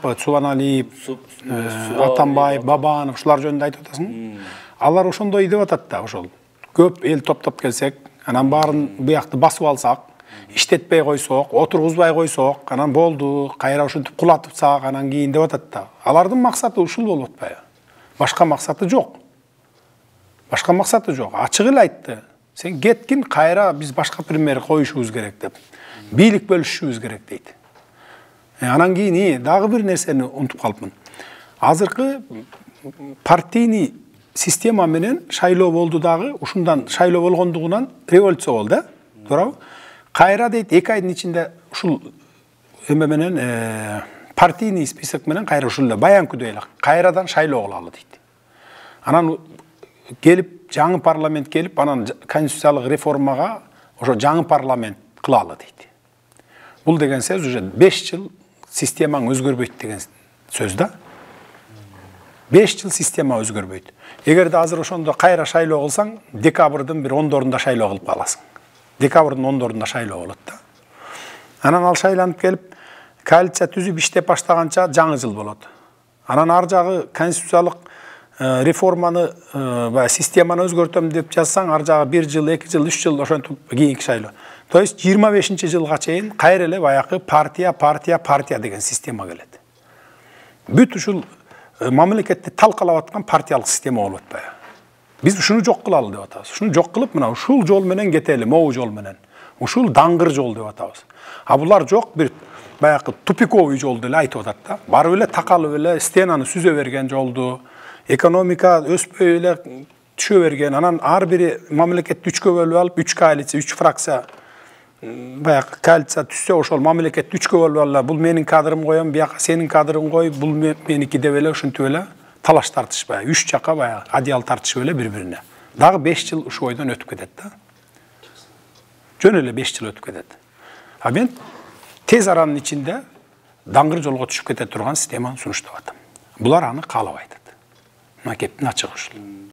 баягы Субаналиев, Атамбаев, Бабанов ушулар жөнүндө айтып атасың. Алар ошондой деп атат да, ошол. Көп эл топтоп келсек, анан баарын буякты басып алсак, иштетпей койсок, отургузбай койсок, анан болду, кайра ушинтип кулатыпсак, анан кийин деп атат да. Алардын максаты ушул болуп атпайбы? Башка максаты жок. Башка максаты жок. Ачык эле айтты. Сен кеткин, кайра биз башка премьер коюшубуз керек деп. Бийлик бөлүшүшүбүз керек дейт. Анан кийин дагы бир нерсени унутуп калыпмын. Азыркы партийный система менен шайлоо болду дагы, ушундан шайлоо болгондугунан революция болду, туурабы? Кайра дейт 2 айдын ичинде ушул эме менен партийный список менен кайра ушул эле баянкыдай эле кайрадан шайлоо кылалы дейт. Анан келип жаңы парламент келип, анан конституциялык реформага ошо жаңы парламент кылалы дейт. Бул деген сөз уже 5 жыл системаң өзгөрбөйт деген сөз да. 5 жыл система өзгөрбөйт. Эгерде азыр ошондо кайра шайлоо кылсаң, декабрдын бир 10-дорунда шайлоо кылып каласың. Декабрдын 10-дорунда шайлоо болот да. Анан ал шайланып келип, коалиция түзүп иштеп баштаганча жаңы жыл болот. Анан ар жагы конституциялык реформаны, системаны өзгөртөм деп жазсаң, ар жагы 1 жыл, 2 жыл, 3 жыл ошентип кийинки шайлоо. То есть 25-жылга чейин кайра эле баягы партия деген система келет. Бүт ушул мамлекетти талкалап аткан партиялык система болуп атпайбы? Биз ушуну жок кылалы деп атабыз. Ушуну жок кылып, мына ушул жол менен кетели, могу жол менен. Ушул даңгыр жол деп атабыз. А булар жок, бир баягы тупиковый жол деле айтып атат да. Барып эле такалып эле стенаны сүзө берген жолду, экономика өспөй эле түшө берген, анан ар бири мамлекетти 3кө бөлүп алып, 3 коалиция, 3 фракция баягы коалиция түшсө, ошол мамлекетти 3кө бөлүп алып, бул менин кадрым коем, бияка сенин кадрың кой, бул меники деп эле ушинтип эле талаш тартышпай, 3 жака баягы одеял тартышып эле бири-бирине. Дагы 5 жыл ушу ойдон өтүп кетет да. Жөн эле 5 жыл өтүп кетет. А мен тез аранын ичинде даңгыр жолго түшүп кете турган системаны сунуштап атам. Булар аны каалабай атат. Мына кептин ачыгы ушул.